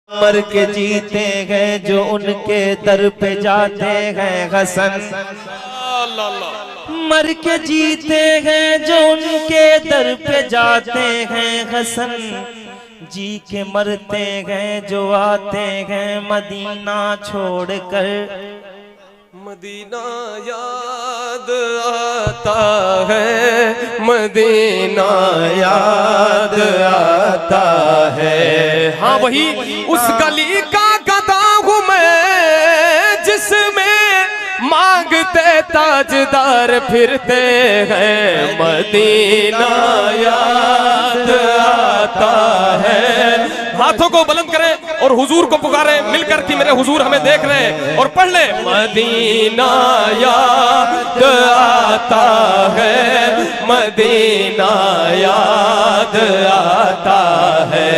मर के जीते हैं जो उनके दर पे जाते हैं हसन। मर के जीते हैं जो उनके दर पे जाते हैं हसन। जी के मरते हैं जो आते हैं मदीना छोड़कर। मदीना याद आता है, मदीना याद आता है। हाँ वही उस गली का गधा हूँ मैं जिसमें मांगते ताजदार फिरते हैं। मदीना याद आता है। हाथों को बुलंद करें और हुजूर को पुकारें मिलकर कि मेरे हुजूर हमें देख रहे हैं, और पढ़ ले मदीना याद आता है, मदीना याद आता है,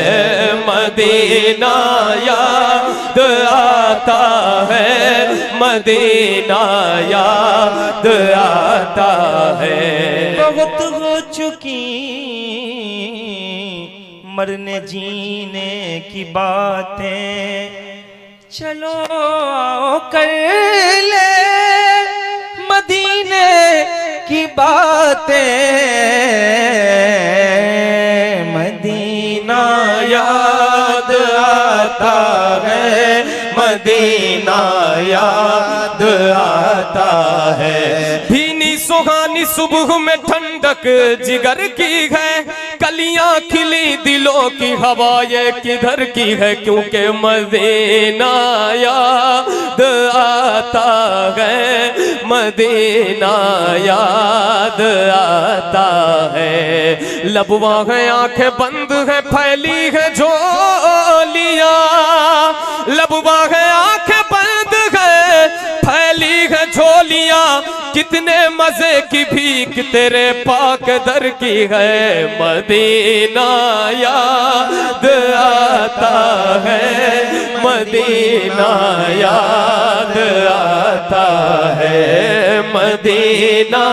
मदीना याद आता है, मदीना याद आता है। बहुत हो चुकी मरने जीने की बातें, चलो आओ कर ले मदीने की बातें। मदीना याद आता है, मदीना याद आता है। भीनी सुहानी सुबह में ठंडक जिगर की है, कलियां खिली दिलों की हवा ये किधर की है। क्योंकि मदीना याद आता है, मदीना याद आता है। लबवा है आंखें बंद है फैली है झोलियां, लबवा है आंखें बंद है फैली है झोलियां। कितने मजे की भीख तेरे पाक दर की है। मदीना याद आता है, मदीना याद आता है, मदीना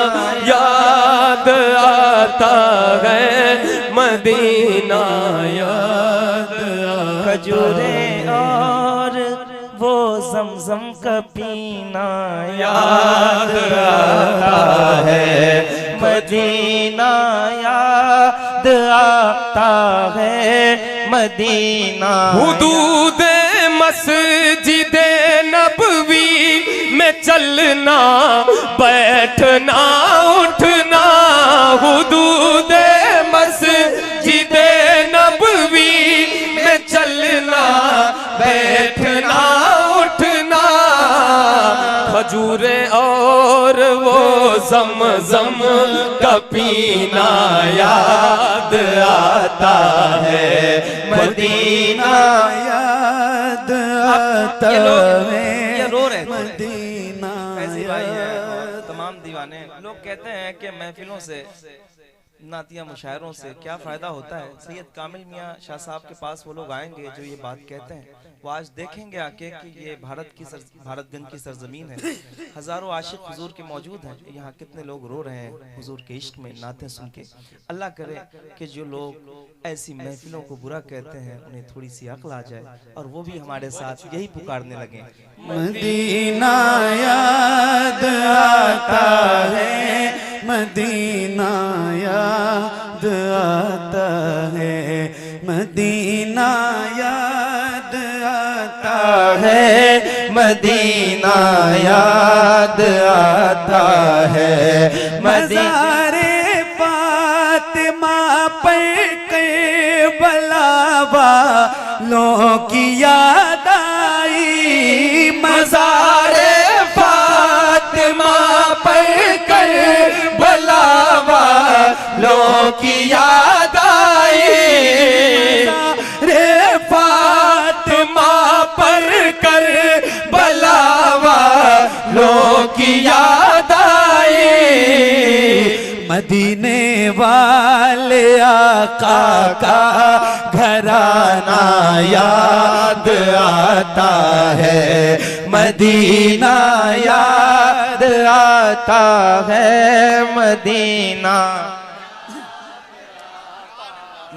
याद आता है, मदीना याद आता। खजूरे और वो ज़मज़म का पीना याद आता है। मदीना याद आता है, मदीना। हुदूद मस्जिद नबवी में चलना बैठना उठना। हुदूद मस्जिद नबवी में चलना बैठना उठना। खजूरे और वो ज़मज़म का पीना याद आता है। मदीना याद आता है, ये रो रहे मदीना याद। तमाम दीवाने लोग कहते हैं कि महफिलों से नातिया मुशायरों से क्या फ़ायदा होता है। सैयद कामिल मियाँ शाह साहब के पास वो लोग आएंगे जो ये बात कहते हैं, वो आज देखेंगे आके कि ये भारतगंज की सरजमीन है। हज़ारों आशिक हुजूर के मौजूद हैं। यहाँ कितने लोग रो रहे हैं हुजूर के इश्क में नाते सुन के। अल्लाह करे कि जो लोग ऐसी महफिलों को बुरा कहते हैं उन्हें थोड़ी सी अक्ल आ जाए और वो भी हमारे साथ यही पुकारने लगे। मदीना याद आता है, मदीना याद आता है, मदीना याद आता है, मदीना याद आता है। मज़ारे फातिमा पर करबला वालों की याद आई। मज़ारे फातिमा पर करबला वालों की याद आई। रे फातिमा पर करबला वालों की याद आई। मदीने वाले आका का घराना याद आता है। मदीना याद आता है, मदीना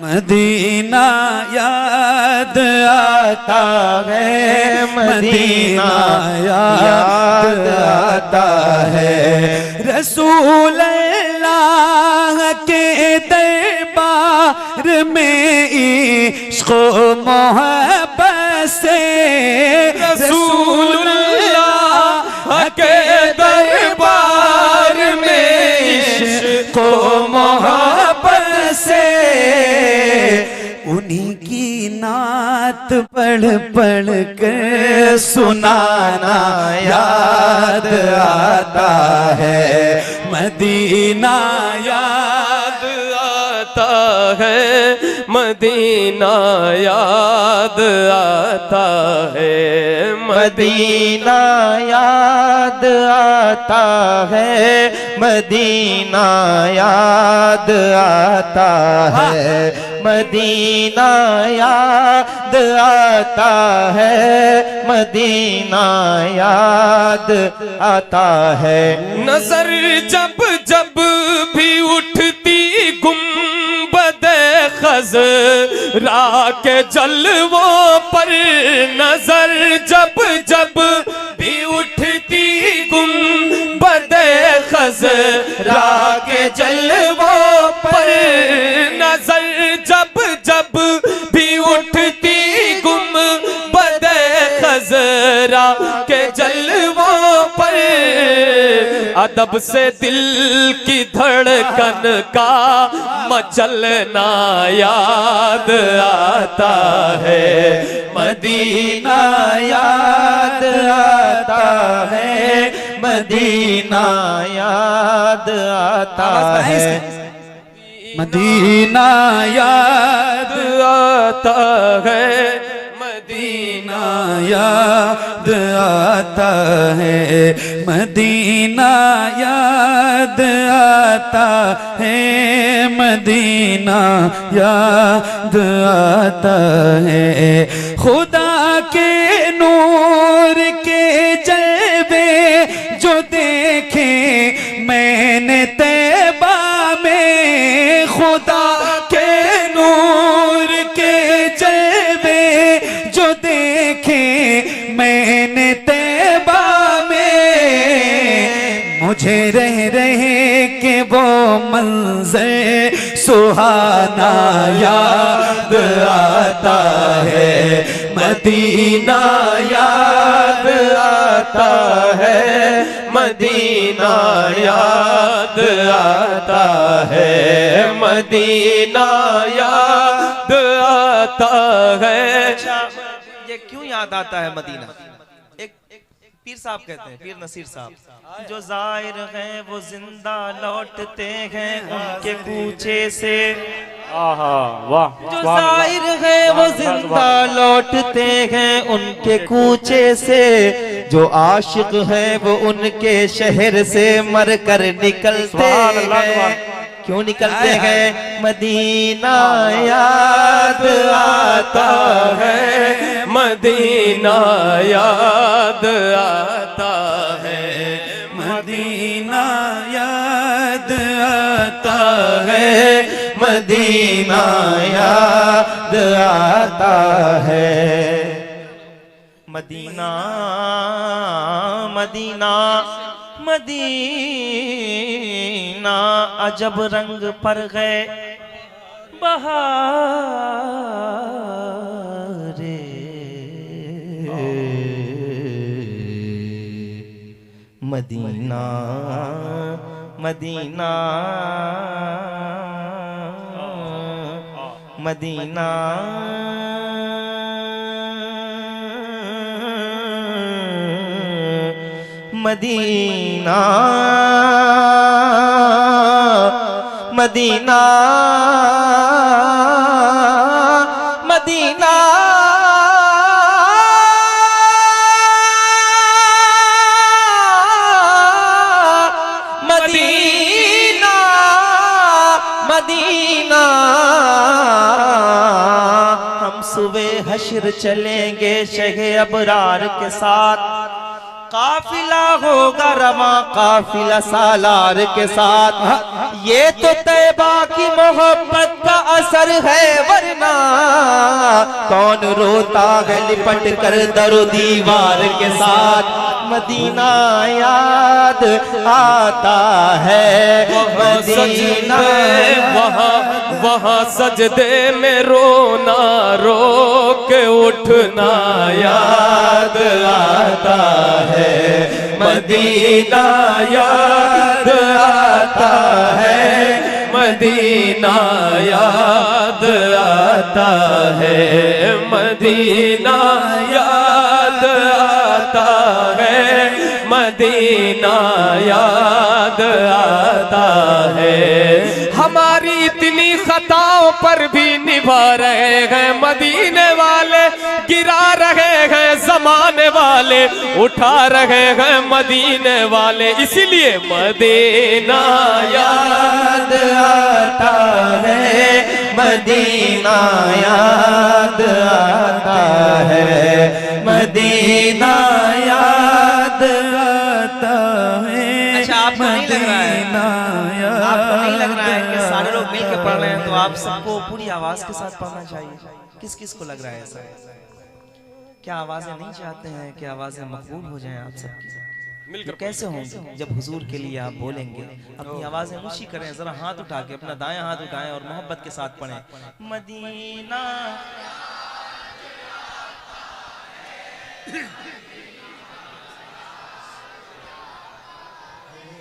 मदीना याद आता है, मदीना याद आता है। रसूल अल्लाह के दरबार में इश्क़ मोहब्बत से, रसूल अल्लाह के दरबार में इश्क़ मोहब्बत से उन्हीं की नात पढ़ पढ़ कर सुनाना याद आता है, मदीना याद आता है, मदीना याद आता है, मदीना याद आता है, मदीना याद आता है, मदीना याद आता है, मदीना याद आता है। नजर जब जब भी उठती गुंबदे खज़रा के जलवों पर, नजर जब जब भी उठती गुंबदे खज़रा के जलवों पर, नजर जब जब भी उठती गुंबदे खज़रा के जलवों पर, अदब से दिल की धड़कन का मचलना याद आता है, मदीना याद आता है, मदीना याद आता है, मदीना याद आता है, मदीना याद आता है, मदीना याद आता है, मदीना याद आता है। खुदा के नूर के जलवे जो देखे मैंने तैबा में, खुदा के नूर के जलवे जो देखे मैंने तैबा में, मुझे रह रहे के वो मंज़र सुहाना याद आता है, मदीना याद आता है, मदीना याद आता है, मदीना याद आता है। ये क्यों याद आता है मदीना? एक पीर साहब कहते हैं, पीर नसीर साहब, जो जाहिर हैं वो जिंदा लौटते हैं उनके कूचे से, वाह, जो जाहिर है वो जिंदा लौटते हैं उनके कूचे से, जो आशिक है वो उनके शहर से मर कर निकलते हैं। क्यों निकलते हैं? मदीना याद आता है, मदीना याद आता है, मदीना याद आता है, मदीना याद आता है। मदीना मदीना मदीना अजब रंग पर गए बहारे, Medina Medina Medina Medina Medina Medina Medina Medina हम सुबह हश्र चलेंगे शहे अबरार के साथ, काफिला होगा रवा काफिला सालार के साथ, ये तो तैबा की मोहब्बत का असर है, वरना कौन रोता है लिपट कर दरो दीवार के साथ। मदीना याद आता है, मदीना वहाँ सजदे में रोना, रो के उठना याद आता है, मदीना याद आता है, मदीना याद आता है, मदीना याद आता है, मदीना याद आता है। हमारी इतनी खताओं पर भी निभा रहे हैं मदीने वाले, गिरा रहे हैं जमाने वाले, उठा रहे हैं मदीने वाले। इसीलिए मदीना याद आता है, मदीना याद आता है, मदीना याद आता है। अच्छा, आपको नहीं लग रहा है, आपको नहीं लग रहा है कि सारे लोग मिल के पढ़ रहे हैं तो आप सबको पूरी आवाज के साथ पढ़ना चाहिए? किस किस को लग रहा है ऐसा? क्या आवाजें नहीं चाहते हैं कि आवाजें मकबूल हो जाएं आप सबकी? तो कैसे होंगे जब हुजूर के लिए आप बोलेंगे? अपनी आवाजें ऊंची करें, जरा हाथ उठा के अपना दायां हाथ उठाएं और मोहब्बत के साथ पढ़ें मदीना।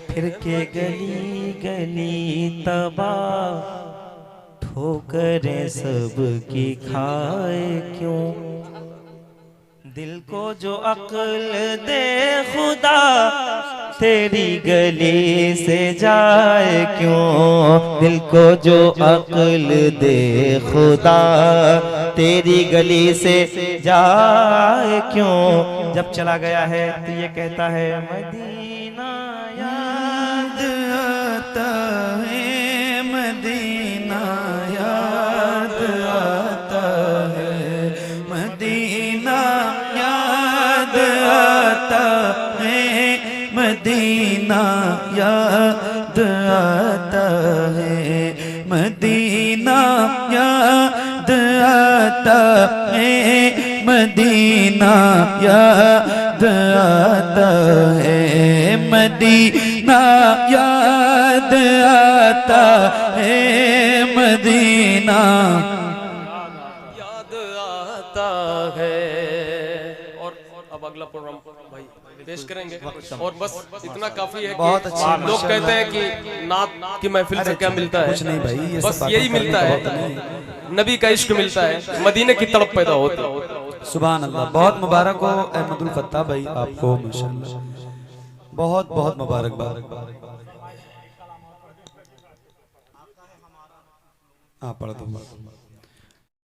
फिर के गली गली तबाह, ठोकरें सबकी खाए क्यों? दिल को जो अक्ल दे खुदा, तेरी गली से जाए क्यों? दिल को जो अक्ल दे खुदा, तेरी गली से जाए क्यों? जब चला गया है तो ये कहता है मदीना याद आता है, मदीना याद आता है, मदीना याद आता है, मदीना याद आता है, मदीना याद आता है, मदीना याद आता है, मदीना याद आता है, मदीना याद आता है। और अब अगला प्रोग्राम भाई पेश करेंगे और बस इतना काफी है। बहुत कि अच्छे लोग कहते हैं कि नात की महफिल से क्या मिलता है? कुछ नहीं भाई, ये बस यही मिलता है, नबी का इश्क मिलता है, मदीने की तड़प पैदा होती है। सुभान अल्लाह। बहुत मुबारक हो अहमदुल फत्ताह भाई आपको, माशाअल्लाह बहुत बहुत मुबारकबाद। हाँ पढ़ दो।